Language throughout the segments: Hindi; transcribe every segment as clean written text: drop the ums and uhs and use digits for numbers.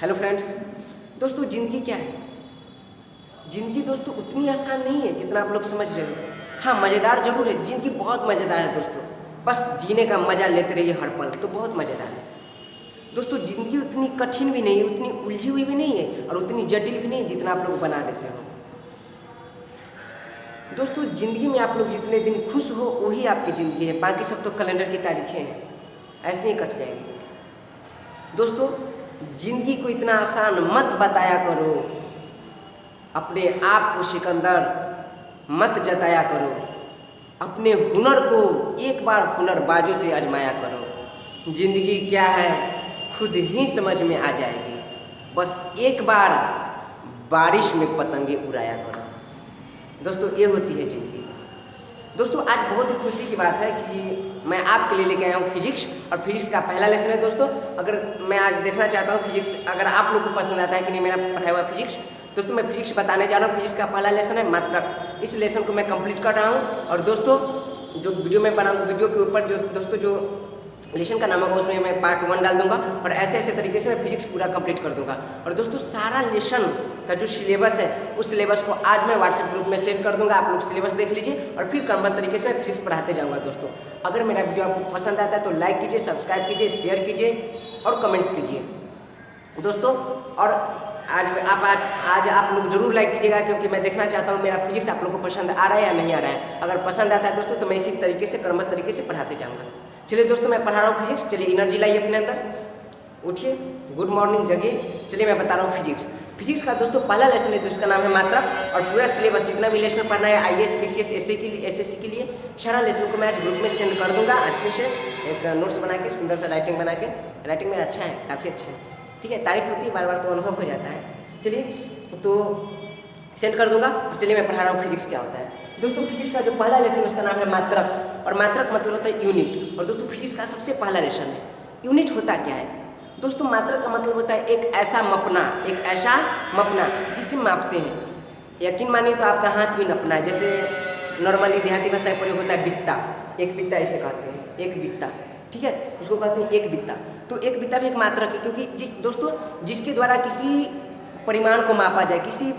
Hello friends. दोस्तों ज़िंदगी क्या है? ज़िंदगी दोस्तों उतनी आसान नहीं है जितना आप लोग समझ रहे हो। हाँ, मज़ेदार ज़रूर है, ज़िंदगी बहुत मज़ेदार है दोस्तों। बस जीने का मज़ा लेते रहिए हर पल, तो बहुत मज़ेदार है। दोस्तों ज़िंदगी उतनी कठिन भी नहीं है, उतनी उलझी हुई भी नहीं है और उतनी जटिल भी नहीं है जितना आप लोग बना देते हो। दोस्तों ज़िंदगी में आप लोग जितने दिन खुश हो वही आपकी ज़िंदगी है, बाकी सब तो कैलेंडर की तारीखें हैं, ऐसे ही कट जाएगी। दोस्तों ज़िंदगी को इतना आसान मत बताया करो, अपने आप को सिकंदर मत जताया करो, अपने हुनर को एक बार हुनरबाजों से आजमाया करो। ज़िंदगी क्या है खुद ही समझ में आ जाएगी, बस एक बार बारिश में पतंगे उड़ाया करो। दोस्तों ये होती है ज़िंदगी। दोस्तों आज बहुत ही खुशी की बात है कि मैं आपके लिए लेके आया हूँ फिजिक्स, और फिजिक्स का पहला लेसन है। दोस्तों अगर मैं आज देखना चाहता हूँ फिजिक्स अगर आप लोग को पसंद आता है कि नहीं मेरा पढ़ाया हुआ फिजिक्स। दोस्तों मैं फिजिक्स बताने जा रहा हूँ। फिजिक्स का पहला लेसन है मात्रक। इस लेसन को मैं कंप्लीट कर रहा हूँ, और दोस्तों जो वीडियो में बनाऊँ वीडियो के ऊपर जो लेसन का नाम होगा उसमें मैं पार्ट 1 डाल दूंगा, और ऐसे ऐसे तरीके से मैं फिजिक्स पूरा कंप्लीट कर दूंगा। और दोस्तों सारा लेसन का जो सिलेबस है उस सिलेबस को आज मैं व्हाट्सएप ग्रुप में सेंड कर दूंगा। आप लोग सिलेबस देख लीजिए और फिर क्रमबद्ध तरीके से मैं फिजिक्स पढ़ाते जाऊंगा। दोस्तों अगर मेरा वीडियो आपको पसंद आता है तो लाइक कीजिए, सब्सक्राइब कीजिए, शेयर कीजिए और कमेंट्स कीजिए। दोस्तों और आज आप लोग जरूर लाइक कीजिएगा, क्योंकि मैं देखना चाहता हूँ मेरा फिजिक्स आप लोगों को पसंद आ रहा है या नहीं आ रहा है। अगर पसंद आता है दोस्तों तो मैं इसी तरीके से क्रमबद्ध तरीके से पढ़ाते जाऊँगा। चलिए दोस्तों मैं पढ़ा रहा हूँ फिजिक्स। चलिए एनर्जी लाइए अपने अंदर, उठिए, गुड मॉर्निंग, जगिए। चलिए मैं बता रहा हूँ फिजिक्स। फिजिक्स का दोस्तों पहला लेसन है, जिसका नाम है मात्रक। और पूरा सिलेबस जितना भी लेसन पढ़ना है IAS PCS SSC के लिए सारा लेसन को मैं आज ग्रुप में सेंड कर दूंगा। अच्छे से एक नोट्स बना के, सुंदर सा राइटिंग बना के। राइटिंग में अच्छा है, काफ़ी अच्छा है, ठीक है। तारीफ होती है बार बार तो अनुभव हो जाता है। चलिए तो सेंड कर दूंगा। और चलिए मैं पढ़ा रहा हूँ फिजिक्स क्या होता है। दोस्तों फिजिक्स का जो पहला लेसन है उसका नाम है मात्रक, और मात्रक मतलब होता है यूनिट। और दोस्तों फिजिक्स का सबसे पहला लेसन है। यूनिट होता क्या है? दोस्तों मात्रक का मतलब होता है एक ऐसा मपना जिसे मापते हैं। यकीन मानिए तो आपका हाथ भी नपना है। जैसे नॉर्मली देहाती भाषा में प्रयोग होता है बित्ता, एक बित्ता इसे कहते हैं, एक बित्ता, ठीक है, उसको कहते हैं एक बित्ता। तो एक बित्ता भी एक मात्रक है, क्योंकि दोस्तों जिसके द्वारा किसी परिमाण को मापा जाए, किसी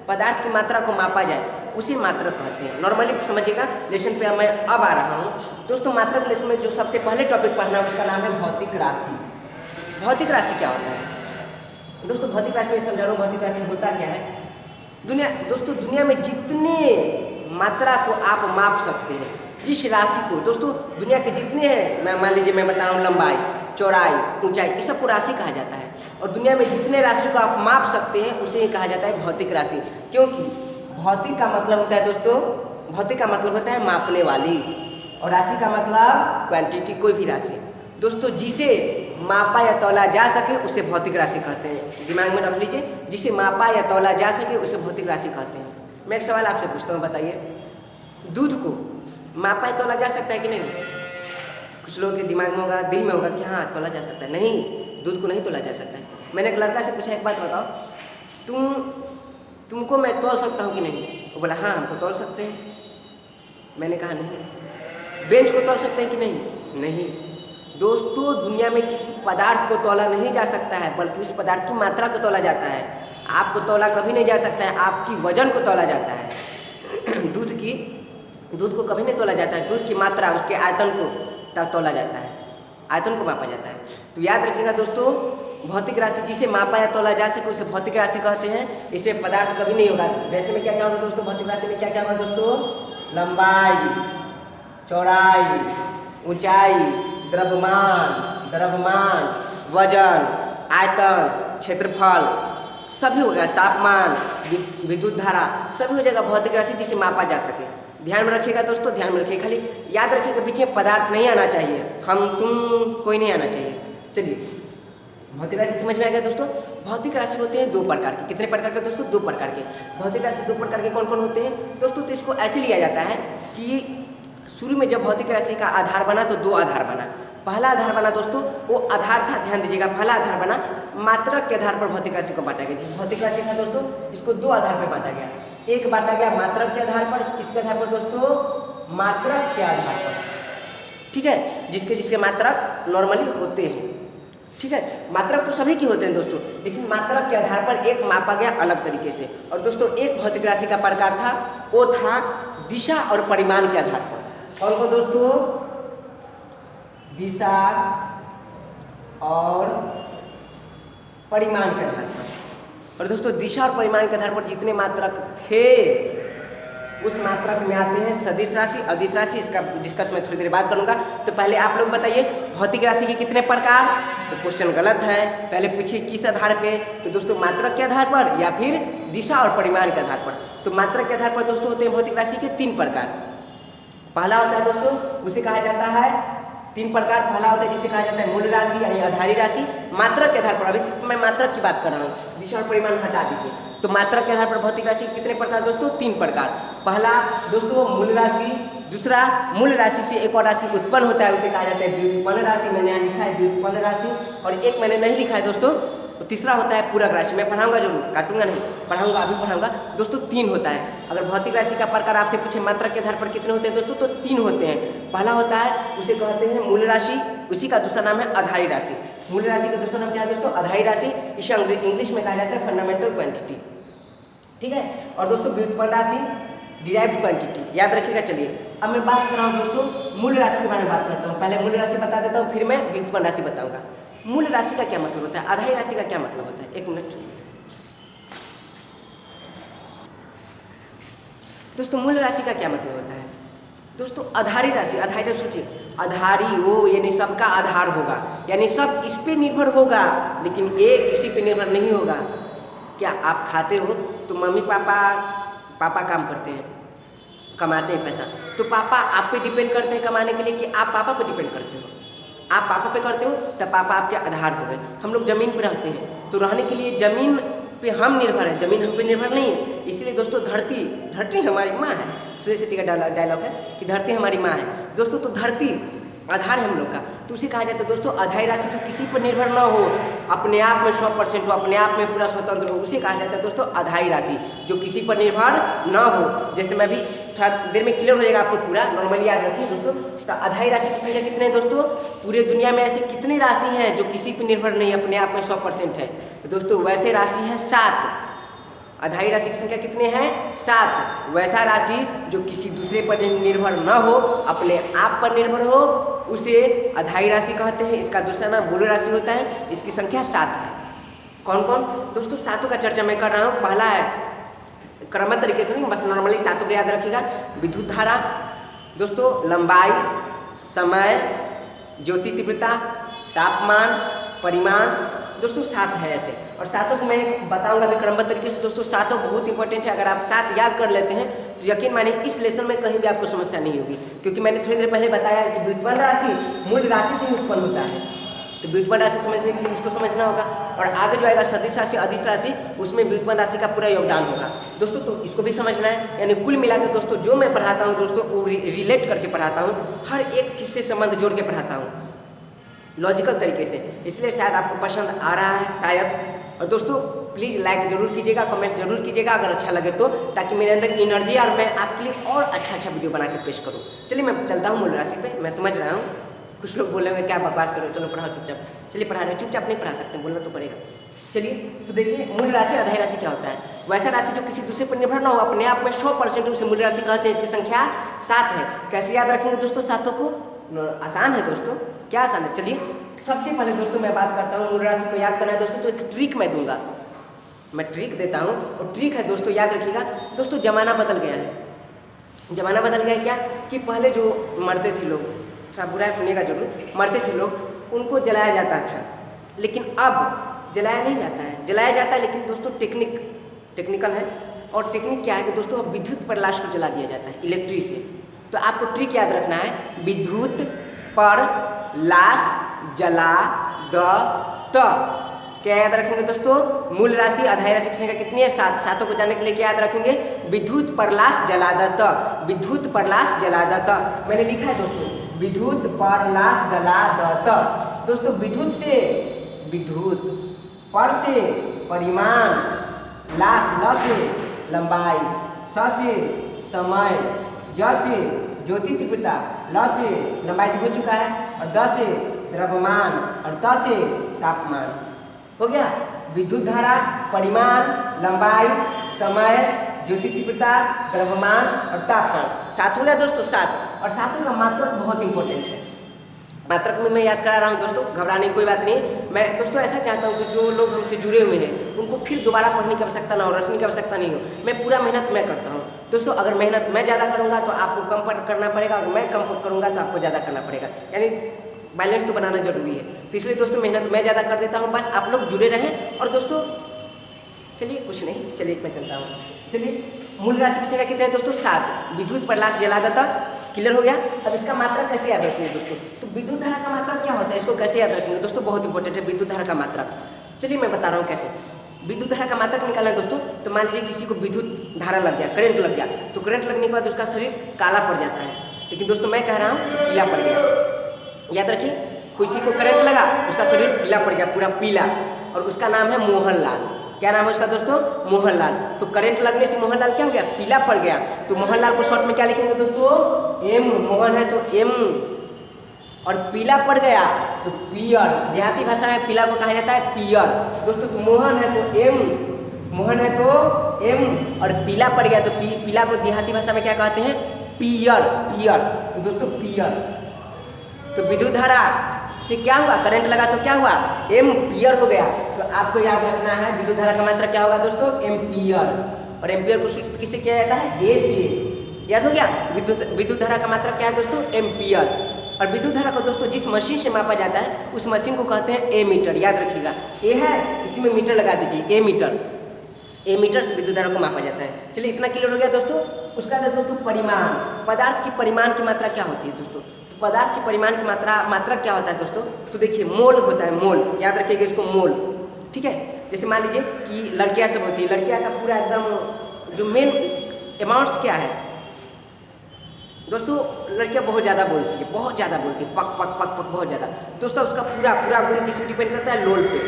पदार्थ की मात्रा को मापा जाए उसे मात्रक कहते हैं। नॉर्मली समझिएगा। लेसन पे मैं अब आ रहा हूँ। दोस्तों मात्रक लेसन में जो सबसे पहले टॉपिक पढ़ना है उसका नाम है भौतिक राशि। भौतिक राशि क्या होता है? दोस्तों भौतिक राशि में समझा रहा हूँ भौतिक राशि होता क्या है। दोस्तों दुनिया में जितने मात्रा को आप माप सकते हैं, जिस राशि को, दोस्तों दुनिया के जितने हैं, मैं मान लीजिए मैं बता रहा हूँ लंबाई, चौड़ाई, ऊंचाई, ये सबको राशि कहा जाता है। और दुनिया में जितने राशि को आप माप सकते हैं उसे ही कहा जाता है भौतिक राशि। क्योंकि भौतिक का मतलब होता है दोस्तों, भौतिक का मतलब होता है मापने वाली, और राशि का मतलब क्वांटिटी, कोई भी राशि। दोस्तों जिसे मापा या तौला जा सके उसे भौतिक राशि कहते हैं। दिमाग में रख लीजिए, जिसे मापा या तौला जा सके उसे भौतिक राशि कहते हैं। मैं एक सवाल आपसे पूछता हूँ, बताइए दूध को मापा या तौला जा सकता है कि नहीं? कुछ लोगों के दिमाग में होगा, दिल में होगा कि हाँ तौला जा सकता है। नहीं, दूध को नहीं तौला जा सकता है। मैंने एक लड़का से पूछा, एक बात बताओ, तुमको मैं तौल सकता हूँ कि नहीं? वो बोला हाँ हमको तौल सकते हैं। मैंने कहा नहीं। बेंच को तौल सकते हैं कि नहीं? नहीं। दोस्तों दुनिया में किसी पदार्थ को तौला नहीं जा सकता है, बल्कि उस पदार्थ की मात्रा को तौला जाता है। आपको तौला कभी नहीं जा सकता है, आपकी वजन को तौला जाता है। दूध को कभी नहीं तौला जाता है, दूध की मात्रा, उसके आयतन को तौला जाता है, आयतन को मापा जाता है। तो याद रखिएगा दोस्तों, भौतिक राशि जिसे मापा या तौला जा सके उसे भौतिक राशि कहते हैं। इसमें पदार्थ कभी नहीं होगा। वैसे में क्या क्या होगा दोस्तों? भौतिक राशि में क्या क्या होगा दोस्तों? लंबाई, चौड़ाई, ऊंचाई, द्रव्यमान, वजन, आयतन, क्षेत्रफल, सभी हो गया, तापमान, विद्युत धारा, सभी हो जाएगा भौतिक राशि जिसे मापा जा सके। ध्यान में रखिएगा दोस्तों, ध्यान में रखिए, खाली याद रखिएगा बीच में पदार्थ नहीं आना चाहिए, हम तुम कोई नहीं आना चाहिए। चलिए भौतिक राशि समझ में आ गया दोस्तों। भौतिक राशि होते हैं दो प्रकार के। कितने प्रकार के दोस्तों? दो प्रकार के। भौतिक राशि दो प्रकार के कौन कौन होते हैं दोस्तों? तो इसको ऐसे लिया जाता है कि शुरू में जब भौतिक राशि का आधार बना तो दो आधार बना। पहला आधार बना दोस्तों, वो आधार था, ध्यान दीजिएगा, पहला आधार बना मात्रक के आधार पर भौतिक राशि को बांटा गया। जिस भौतिक राशि था दोस्तों इसको दो आधार पर बांटा गया। एक बांटा गया मात्रक के आधार पर। किसके आधार पर दोस्तों? मात्रक के आधार पर, ठीक है, जिसके मात्रक नॉर्मली होते हैं। ठीक है। मात्रक तो सभी के होते हैं दोस्तों, लेकिन मात्रक के आधार पर एक मापा गया अलग तरीके से। और दोस्तों एक भौतिक राशि का प्रकार था, वो था दिशा और परिमाण के आधार पर। कौन कौन दोस्तों? दिशा और परिमाण के आधार पर। और दोस्तों दिशा और परिमाण के आधार पर जितने मात्रक थे उस मात्रक में आते हैं सदिश राशि, अदिश राशि। इसका डिस्कस मैं थोड़ी देर बाद करूंगा। तो पहले आप लोग बताइए भौतिक राशि के कितने प्रकार? तो क्वेश्चन गलत है, पहले पूछिए किस आधार पे? तो दोस्तों मात्रक के आधार पर या फिर दिशा और परिमाण के आधार पर। तो मात्रक के आधार पर दोस्तों होते हैं भौतिक राशि के 3 प्रकार। पहला होता है दोस्तों, उसे कहा जाता है 3 प्रकार। पहला होता है जिसे कहा जाता है मूल राशि यानी आधारी राशि। मात्रक के आधार पर, अभी सिर्फ मैं मात्रक की बात कर रहा हूँ, दिशा और परिमाण हटा दीजिए। तो मात्रक के आधार पर भौतिक राशि के कितने प्रकार दोस्तों? 3 प्रकार। पहला दोस्तों मूल राशि, दूसरा मूल राशि से एक और राशि उत्पन्न होता है, उसे कहा जाता है व्युत्पन्न राशि। मैंने यहाँ लिखा है व्युत्पन्न राशि, और एक मैंने नहीं लिखा है दोस्तों, तीसरा होता है पूरक राशि। मैं पढ़ाऊंगा जरूर, काटूंगा नहीं, पढ़ाऊंगा, अभी पढ़ाऊंगा दोस्तों। 3 होता है। अगर भौतिक राशि का प्रकार आपसे पूछे मात्रक के आधार पर कितने होते हैं दोस्तों, तो 3 होते हैं। पहला होता है उसे कहते हैं मूल राशि, उसी का दूसरा नाम है आधारी राशि। मूल राशि का दूसरा नाम क्या है दोस्तों? आधारी राशि। इसे इंग्लिश में कहा जाता है फंडामेंटल क्वांटिटी, ठीक है। और दोस्तों व्युत्पन्न राशि डिराइव्ड क्वांटिटी, याद रखिएगा। चलिए अब मैं बात कर रहा हूँ दोस्तों मूल राशि के बारे में बात करता हूँ। पहले मूल राशि बता देता हूँ, फिर मैं व्युत्पन्न राशि बताऊंगा। मूल राशि का क्या मतलब होता है, आधारी राशि का क्या मतलब होता है? एक मिनट दोस्तों, मूल राशि का क्या मतलब होता है दोस्तों? आधारी राशि, आधारी राशि सोचिए, आधारी हो यानी सबका आधार होगा, यानी सब इस पे निर्भर होगा, लेकिन एक किसी पे निर्भर नहीं होगा। क्या आप खाते हो तो मम्मी पापा काम करते हैं, कमाते हैं पैसा, तो पापा आप पे डिपेंड करते हैं कमाने के लिए कि आप पापा पे डिपेंड करते हो? आप पापा पे करते हो तब पापा आपके आधार हो गए। हम लोग ज़मीन पे रहते हैं, तो रहने के लिए ज़मीन पे हम निर्भर हैं, ज़मीन हम पे निर्भर नहीं है। इसलिए दोस्तों धरती हमारी माँ है। सूर्य शेट्टी का डायलॉग है कि धरती हमारी माँ है दोस्तों। तो धरती आधार है हम लोग का, तो उसे कहा जाता है दोस्तों आधारी राशि। जो किसी पर निर्भर ना हो, अपने आप में 100% हो, अपने आप में पूरा स्वतंत्र हो, उसे कहा जाता है दोस्तों आधारी राशि। जो किसी पर निर्भर ना हो, जैसे मैं भी थोड़ा देर में क्लियर हो जाएगा आपको पूरा, नॉर्मली याद रखिए दोस्तों। तो आधारी राशि की संख्या कितने हैं दोस्तों? पूरे दुनिया में ऐसे कितने राशि हैं जो किसी पर निर्भर नहीं, अपने आप में 100% है? तो दोस्तों वैसे राशि है 7। आधारी राशि की संख्या कितने हैं? 7। वैसा राशि जो किसी दूसरे पर निर्भर न हो, अपने आप पर निर्भर हो, उसे आधारी राशि कहते हैं। इसका दूसरा नाम मूल राशि होता है। इसकी संख्या 7 है। कौन कौन दोस्तों? 7 का चर्चा मैं कर रहा हूँ। पहला है क्रमबद्ध तरीके से नहीं, बस नॉर्मली 7 को याद रखिएगा। विद्युत धारा दोस्तों, लंबाई, समय, ज्योति तीव्रता, तापमान, परिमाण दोस्तों 7 है ऐसे। और 7 को मैं बताऊंगा भी क्रमबद्ध तरीके से दोस्तों। 7 बहुत इंपॉर्टेंट है। अगर आप 7 याद कर लेते हैं तो यकीन मानिए इस लेसन में कहीं भी आपको समस्या नहीं होगी, क्योंकि मैंने थोड़ी देर पहले बताया है कि व्युत्पन्न राशि मूल राशि से ही उत्पन्न होता है। तो व्युत्पन्न राशि समझने के लिए इसको समझना होगा। और आगे जो आएगा सदिश राशि, अदिश राशि, उसमें व्युत्पन्न राशि का पूरा योगदान होगा दोस्तों। तो इसको भी समझना है। यानी कुल मिलाकर दोस्तों जो मैं पढ़ाता हूँ दोस्तों, वो रिलेट करके पढ़ाता हूँ, हर एक किससे संबंध जोड़ के पढ़ाता हूँ लॉजिकल तरीके से। इसलिए शायद आपको पसंद आ रहा है शायद। और दोस्तों प्लीज़ लाइक जरूर कीजिएगा, कमेंट जरूर कीजिएगा अगर अच्छा लगे तो, ताकि मेरे अंदर एनर्जी और मैं आपके लिए और अच्छा वीडियो बना के पेश करूँ। चलिए मैं चलता हूँ मूल राशि पे। मैं समझ रहा हूँ कुछ लोग बोलेंगे क्या बकवास करो, चलो पढ़ाओ चुपचाप। चलिए पढ़ा रहे हैं, चुपचाप नहीं पढ़ा सकते, बोलना तो पड़ेगा। चलिए तो देखिए मूल राशि आधारी राशि क्या होता है। वैसा राशि जो किसी दूसरे पर निर्भर ना हो, अपने आप में 100% उसे मूल राशि कहते हैं। इसकी संख्या 7 है। कैसे याद रखेंगे दोस्तों 7 को? आसान है दोस्तों। क्या आसान है? चलिए सबसे पहले दोस्तों मैं बात करता हूँ मूल राशि को याद करना है दोस्तों, तो एक ट्रिक मैं दूंगा, मैं ट्रिक देता हूँ। और ट्रिक है दोस्तों, याद रखिएगा दोस्तों, ज़माना बदल गया है। ज़माना बदल गया है क्या कि पहले जो मरते थे लोग, थोड़ा बुरा सुनिएगा जरूर, मरते थे लोग, उनको जलाया जाता था, लेकिन अब जलाया नहीं जाता है। जलाया जाता है लेकिन दोस्तों टेक्निकल है। और टेक्निक क्या है कि दोस्तों अब विद्युत पर लाश को जला दिया जाता है, इलेक्ट्रिक से। तो आपको ट्रिक याद रखना है, विद्युत पर लाश जला द। क्या याद रखेंगे दोस्तों? मूल राशि आधारी राशि की संख्या कितनी है? 7। 7 को जानने के लिए क्या याद रखेंगे? विद्युत पर लाश जला द। विद्युत पर लाश जला द। मैंने लिखा है दोस्तों, विद्युत पर लाश जला द। दोस्तों विद्युत से विद्युत, पर से परिमाण, लाश ल से लंबाई, स से समय, ज से ज्योति तीव्रता, ल से लंबाई तो हो चुका है, और द से द्रव्यमान, और त से तापमान। हो गया। विद्युत धारा, परिमाण, लंबाई, समय, ज्योति तीव्रता, द्रव्यमान और तापमान। 7 हो गया दोस्तों, 7। और 7 का मात्रक बहुत इंपॉर्टेंट है। मात्रक में मैं याद करा रहा हूँ दोस्तों, घबराने की कोई बात नहीं। मैं दोस्तों ऐसा चाहता हूँ कि जो लोग हमसे जुड़े हुए हैं उनको फिर दोबारा पढ़ने की आवश्यकता ना हो, रखने की आवश्यकता नहीं हो। मैं पूरा मेहनत मैं करता हूँ दोस्तों। अगर मेहनत मैं ज़्यादा करूँगा तो आपको कम करना पड़ेगा, और मैं कम करूँगा तो आपको ज़्यादा करना पड़ेगा, यानी बैलेंस तो बनाना जरूरी है। तो इसलिए दोस्तों मेहनत मैं ज़्यादा कर देता हूँ, बस आप लोग जुड़े रहें। और दोस्तों चलिए कुछ नहीं, चलिए मैं चलता हूँ। चलिए, मूल राशि की संख्या कितने हैं दोस्तों? 7। विद्युत प्रलाश जलादता, क्लियर हो गया। अब इसका मात्रक कैसे याद रखेंगे दोस्तों? तो विद्युत धारा का मात्रक क्या होता है, इसको कैसे याद रखेंगे दोस्तों? बहुत इंपॉर्टेंट है विद्युत धारा का मात्रक। चलिए मैं बता रहा हूँ कैसे। विद्युत धारा का मात्रक निकालना है दोस्तों। तो मान लीजिए किसी को विद्युत धारा लग गया, करंट लग गया, तो करंट लगने के बाद उसका शरीर काला पड़ जाता है। लेकिन दोस्तों मैं कह रहा हूँ कि पीला पड़ गया। याद रखिए, किसी को करंट लगा, उसका शरीर पीला पड़ गया, पूरा पीला, और उसका नाम है मोहनलाल। क्या नाम है उसका दोस्तों? मोहनलाल। तो करंट लगने से मोहनलाल क्या हो गया? पीला पड़ गया। तो मोहनलाल को शॉर्ट में क्या लिखेंगे दोस्तों? एम। मोहन है तो एम, और पीला पड़ गया तो पियर। देहाती भाषा में पीला को कहा जाता है पियर दोस्तों। तो मोहन है तो एम, मोहन है तो एम, और पीला पड़ गया तो पीला को देहाती भाषा में क्या कहते हैं? पियर। पियर तो दोस्तों पियर। तो विद्युत धारा से क्या हुआ? करंट लगा तो क्या हुआ? एम पियर हो गया। तो आपको याद रखना है विद्युत धारा का मात्रक क्या होगा दोस्तों? एम्पियर। और एम्पियर को सूचित किससे किया जाता है? ए से। याद हो गया? विद्युत धारा का मात्रक क्या है दोस्तों? एम्पियर। और विद्युत धारा को दोस्तों जिस मशीन से मापा जाता है उस मशीन को कहते हैं ए मीटर। याद रखिएगा, ए है, इसी में मीटर लगा दीजिए, ए मीटर। ए मीटर से विद्युत धारा को मापा जाता है। चलिए इतना क्लियर हो गया दोस्तों। उसका बाद दोस्तों परिमाण, पदार्थ की परिमाण की मात्रा क्या होती है दोस्तों? तो पदार्थ की परिमाण की मात्रा क्या होता है दोस्तों? तो देखिए मोल होता है, मोल। याद रखिएगा इसको, मोल। ठीक है। जैसे मान लीजिए कि लड़कियां सब होती है, लड़कियां का पूरा एकदम जो मेन अमाउंट्स क्या है दोस्तों? लड़कियां बहुत ज़्यादा बोलती है, बहुत ज़्यादा बोलती है, पक पक पक पक, बहुत ज़्यादा दोस्तों। उसका पूरा पूरा गुण किस पे डिपेंड करता है? लोल पे।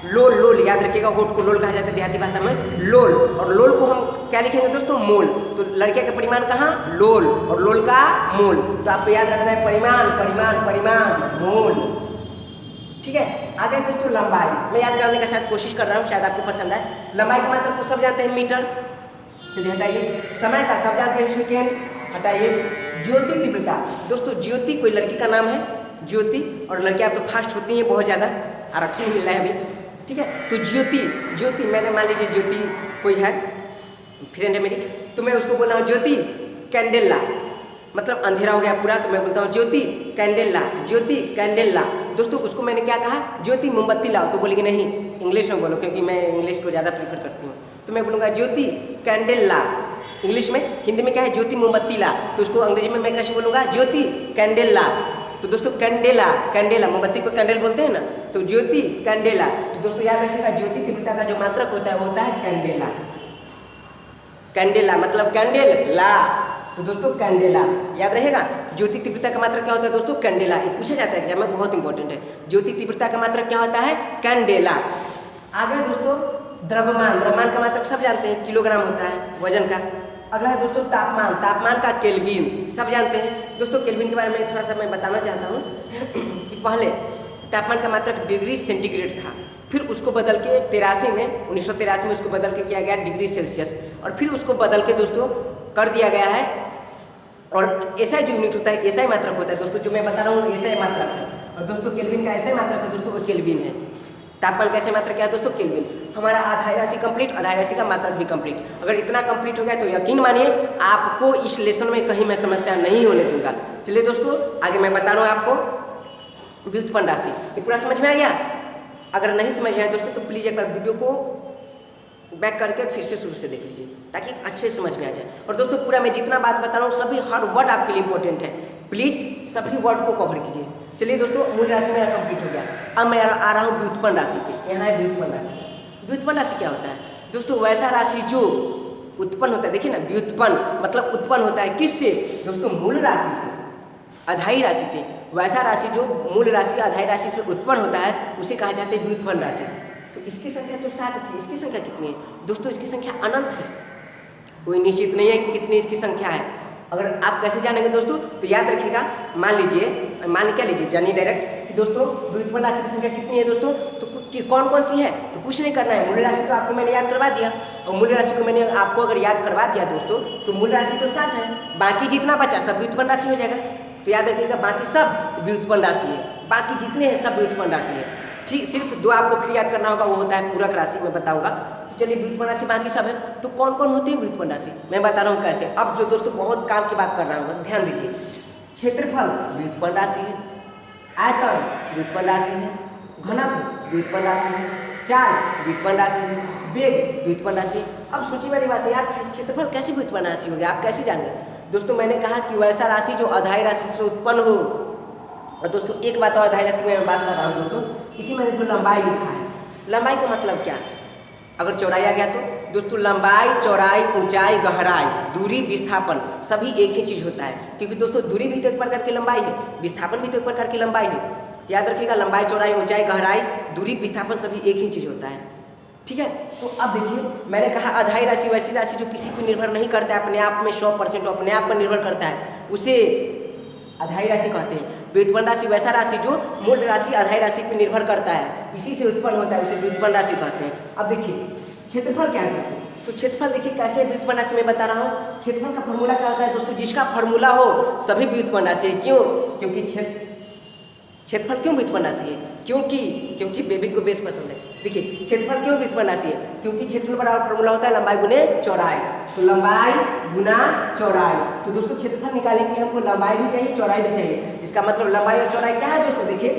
लोल, लोल याद रखिएगा, होठ को लोल कहा जाता है देहाती भाषा में, लोल। और लोल को हम क्या लिखेंगे दोस्तों? मोल। तो लड़कियां का परिमाण कहाँ? लोल, और लोल का मोल। तो आपको याद रखना है परिमाण, परिमाण, परिमाण, मोल। ठीक है। आगे दोस्तों लंबाई, मैं याद करने का शायद कोशिश कर रहा हूँ, शायद आपको पसंद आए। लंबाई का मात्रक तो सब जानते हैं, मीटर। चलिए हटाइए। समय का सब जानते हैं, सेकेंड, हटाइए। ज्योति तीव्रता दोस्तों, ज्योति कोई लड़की का नाम है, ज्योति। और लड़कियां अब तो फास्ट होती हैं बहुत ज़्यादा, आरक्षण मिल रहा है अभी। ठीक है। तो ज्योति, ज्योति मैंने मान लीजिए ज्योति कोई है, फ्रेंड है मेरी, तो मैं उसको बोल रहा हूँ ज्योति कैंडेला, मतलब अंधेरा हो गया पूरा, तो मैं बोलता हूँ ज्योति कैंडेला, ज्योति कैंडेला। दोस्तों उसको मैंने क्या कहा? ज्योति मोमबत्ती लाओ। तो बोलेगी नहीं, इंग्लिश में बोलो, क्योंकि मैं इंग्लिश को ज़्यादा प्रीफर करती हूँ। तो मैं बोलूँगा ज्योति कैंडेला, इंग्लिश में। हिंदी में क्या है? ज्योति मोमबत्ती ला। तो उसको अंग्रेजी में मैं कैसे बोलूँगा? ज्योति कैंडेला। तो दोस्तों कैंडेला, कैंडेला, मोमबत्ती को कैंडल बोलते हैं ना, तो ज्योति कैंडेला। तो दोस्तों याद रखिएगा, ज्योति तीव्रता का जो मात्रक होता है वो होता है कैंडेला। कैंडेला मतलब कैंडेल ला, तो दोस्तों कैंडेला याद रहेगा। ज्योति तीव्रता का मात्रक क्या होता है दोस्तों? कैंडेला। ये पूछा जाता है एग्जाम में, बहुत इंपॉर्टेंट है। ज्योति तीव्रता का मात्रक क्या होता है? कैंडेला। आगे दोस्तों द्रव्यमान, द्रव्यमान का मात्रक सब जानते हैं, किलोग्राम होता है वजन का। अगला है दोस्तों तापमान, तापमान का केल्विन, सब जानते हैं दोस्तों। केल्विन के बारे में थोड़ा सा मैं बताना चाहता हूँ कि पहले तापमान का मात्रक डिग्री सेंटीग्रेड था, फिर उसको बदल के 1983 में उसको बदल के किया गया डिग्री सेल्सियस, और फिर उसको बदल के दोस्तों कर दिया गया है। और एसआई जो यूनिट होता है, एसआई मात्रक होता है दोस्तों, जो मैं बता रहा हूँ एसआई मात्रक है। और दोस्तों केल्विन का एसआई मात्रक है दोस्तों, वो केल्विन है। तापमान का एसआई मात्रक क्या है दोस्तों? केल्विन। हमारा आधाई राशि कंप्लीट, आधाई राशि का मात्रक भी कंप्लीट। अगर इतना कंप्लीट हो गया तो यकीन मानिए आपको इस लेसन में कहीं मैं समस्या नहीं होने दूंगा। चलिए दोस्तों आगे मैं बता रहा हूँ आपको व्युत्पन्न राशि। ये पूरा समझ में आ गया? अगर नहीं समझ में आया दोस्तों तो प्लीज़ एक बार वीडियो को बैक करके फिर से शुरू से देख लीजिए, ताकि अच्छे समझ में आ जाए। और दोस्तों पूरा मैं जितना बात बता रहा हूँ सभी हर वर्ड आपके लिए इंपॉर्टेंट है, प्लीज़ सभी वर्ड को कवर कीजिए। चलिए दोस्तों मूल राशि मेरा कंप्लीट हो गया। अब मैं आ रहा हूँ व्युत्पन्न राशि पे। यहाँ है व्युत्पन्न राशि। व्युत्पन्न राशि क्या होता है दोस्तों? वैसा राशि जो उत्पन्न होता है, देखिए ना, व्युत्पन्न मतलब उत्पन्न होता है किससे दोस्तों? मूल राशि से, अधाई राशि से। वैसा राशि जो मूल राशि अधाई राशि से उत्पन्न होता है उसे कहा जाता है व्युत्पन्न राशि। तो इसकी संख्या तो 7 थी, इसकी संख्या कितनी है दोस्तों? इसकी संख्या अनंत है, कोई निश्चित नहीं है कि कितनी इसकी संख्या है। अगर आप कैसे जानेंगे दोस्तों, तो याद रखिएगा, मान क्या लीजिए, जानिए डायरेक्ट कि दोस्तों व्युत्पन्न राशि की संख्या कितनी है दोस्तों, तो कौन कौन सी है, तो कुछ नहीं करना है। मूल्य राशि तो आपको मैंने याद करवा दिया, और मूल्य राशि को मैंने आपको अगर याद करवा दिया दोस्तों, तो मूल्य राशि तो 7 है, बाकी जितना बचा सब व्युत्पन्न राशि हो जाएगा। तो याद रखिएगा, बाकी सब व्युत्पन्न राशि है, बाकी जितने हैं सब व्युत्पन्न राशि है। ठीक, सिर्फ 2 आपको फिर याद करना होगा, वो होता है पूरक राशि, मैं बताऊंगा। तो चलिए, व्युत्पन्न राशि बाकी सब है, तो कौन कौन होती है व्युत्पन्न राशि, मैं बता रहा हूँ कैसे। अब जो दोस्तों बहुत काम की बात कर रहा हूँ, ध्यान दीजिए। क्षेत्रफल व्युत्पन्न राशि है, आयतन व्युत्पन्न राशि है, घनत्व व्युत्पन्न राशि है, चाल व्युत्पन्न राशि है, वेग व्युत्पन्न राशि। अब सोचिए वाली बात है यार, क्षेत्रफल कैसे व्युत्पन्न राशि हो गया, आप कैसे जानेंगे दोस्तों। मैंने कहा कि वैसा राशि जो अधाई राशि से उत्पन्न हो। और दोस्तों एक बात और अधाई राशि में मैं बात कर रहा हूँ दोस्तों, इसी में जो लंबाई लिखा है, लंबाई का मतलब क्या है। अगर चौड़ाई आ गया तो दोस्तों लंबाई, चौड़ाई, ऊंचाई, गहराई, दूरी, विस्थापन सभी एक ही चीज़ होता है, क्योंकि दोस्तों दूरी भी तो एक प्रकार की लंबाई है, विस्थापन भी तो एक प्रकार की लंबाई है। याद रखिएगा, लंबाई, चौड़ाई, ऊंचाई, गहराई, दूरी, विस्थापन सभी एक ही चीज़ होता है। ठीक है, तो अब देखिए, मैंने कहा अधाई राशि वैसी राशि जो किसी पर निर्भर नहीं करता है, अपने आप में 100% अपने आप पर निर्भर करता है, उसे अधाई राशि कहते हैं। व्युत्पन्न राशि वैसा राशि जो मूल राशि अधाई राशि पर निर्भर करता है, इसी से उत्पन्न होता है, उसे व्युत्पन्न राशि कहते हैं। अब देखिए क्षेत्रफल क्या है दोस्तों, तो क्षेत्रफल देखिए कैसे व्युत्पन्न राशि में बता रहा हूँ। क्षेत्रफल का फॉर्मूला क्या होता है दोस्तों, जिसका फॉर्मूला हो सभी व्युत्पन्न राशि है। क्यों, क्योंकि क्षेत्रफल क्यों व्युत्पन्न राशि है, क्योंकि बेबी को बेस पसंद है। देखिए क्षेत्रफल क्यों व्युत्पन्न राशि है, क्योंकि क्षेत्रफल बराबर फॉर्मूला होता है लंबाई गुने चौड़ाई, तो लंबाई गुना चौड़ाई। तो दोस्तों क्षेत्रफल निकालने के लिए हमको लंबाई भी चाहिए, चौड़ाई भी चाहिए। इसका मतलब लंबाई और चौड़ाई क्या है दोस्तों, देखिए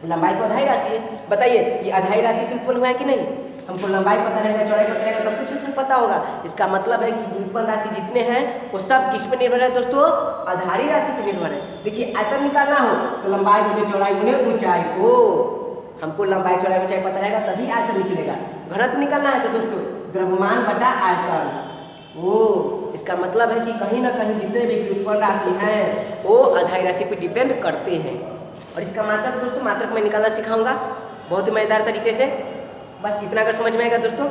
लंबाई तो अधाई राशि है, बताइए ये अधाई राशि से उत्पन्न हुआ है कि नहीं। हमको लंबाई पता रहेगा, चौड़ाई पता रहेगा, तब तो क्षेत्रफल पता होगा। इसका मतलब है कि व्युत्पन्न राशि जितने हैं वो सब किस पे निर्भर है दोस्तों, अधारी राशि पे निर्भर है। देखिए आयतन निकालना हो तो लंबाई गुने चौड़ाई गुने ऊंचाई, ओ हमको लंबाई, चौड़ाई, ऊंचाई पता रहेगा तभी आयतन निकलेगा। घनत्व निकालना है तो दोस्तों द्रव्यमान बटा आयतन, ओ इसका मतलब है कि कहीं ना कहीं जितने भी व्युत्पन्न राशि हैं वो अधाई राशि पे डिपेंड करते हैं। और इसका मात्रक दोस्तों, मात्रक मैं निकालना सिखाऊंगा बहुत ही मजेदार तरीके से, बस इतना अगर समझ में आएगा दोस्तों।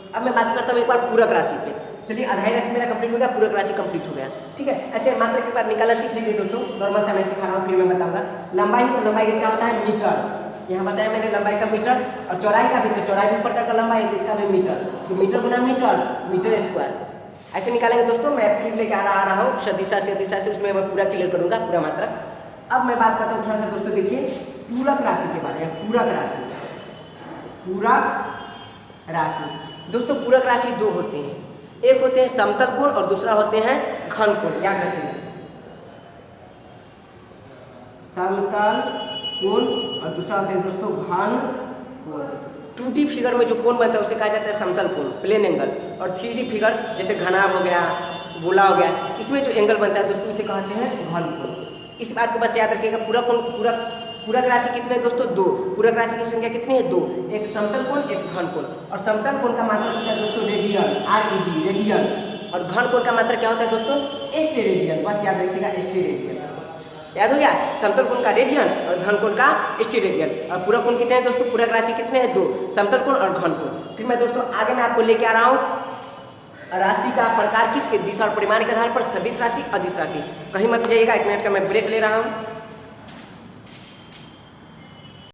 अब मैं बात करता हूँ एक बार पूरक राशि पे। चलिए अधाई राशि मेरा कंप्लीट हो गया, पूरक राशि कंप्लीट हो गया, ठीक है। ऐसे मात्रक एक बार निकालना सीख लीजिए दोस्तों, नॉर्मल से मैं सिखा रहा हूँ, फिर मैं बताऊंगा। लंबाई है तो लंबाई का क्या होता है, मीटर, यहाँ बताया मैंने लंबाई का मीटर, और चौड़ाई का भी, तो चौड़ाई भी प्रकार का लंबाई है तो इसका भी मीटर, तो मीटर गुना मीटर, मीटर स्क्वायर, ऐसे निकालेंगे दोस्तों। मैं फिर लेके आ रहा हूँ सदिशा से दिशा से, उसमें मैं पूरा क्लियर करूँगा पूरा मात्रक। अब मैं बात करता हूँ थोड़ा सा दोस्तों, देखिए पूरक राशि के बारे में। पूरक राशि, पूरक राशि दोस्तों, पूरक राशि दो होते हैं, एक होते हैं समतल कोण और दूसरा होते हैं घन कोण। याद रखिएगा, समतल कोण और दूसरा होते हैं दोस्तों घन कोण। 2D फिगर में जो कोण बनता है उसे कहा जाता है समतल कोण, प्लेन एंगल। और 3D फिगर जैसे घनाभ हो गया, गोला हो गया, इसमें जो एंगल बनता है दोस्तों उसे कहते हैं घन कोण। इस बात को बस याद रखिएगा। पूरक राशि कितने हैं दोस्तों, दो। पूरक राशि की संख्या कितनी है, दो, एक समतल कोण एक घन कोण। और समतल कोण का मात्रक होता है दोस्तों रेडियन, RED रेडियन, और घन कोण का मात्रक क्या होता है दोस्तों, स्टेरेडियन। बस याद रखिएगा स्टेरेडियन, याद हो गया। समतल कोण का रेडियन और घन कोण का स्टेरेडियन। और पूरक कोण कितने हैं दोस्तों, पूरक राशि कितने हैं, दो, समतल कोण और घन कोण। फिर मैं दोस्तों आगे मैं आपको लेके आ रहा हूँ राशि का प्रकार किसके, दिशा और परिमाण के आधार पर, सदिश राशि, अदिश राशि। कहीं मत जाइएगा, 1 मिनट का मैं ब्रेक ले रहा हूँ।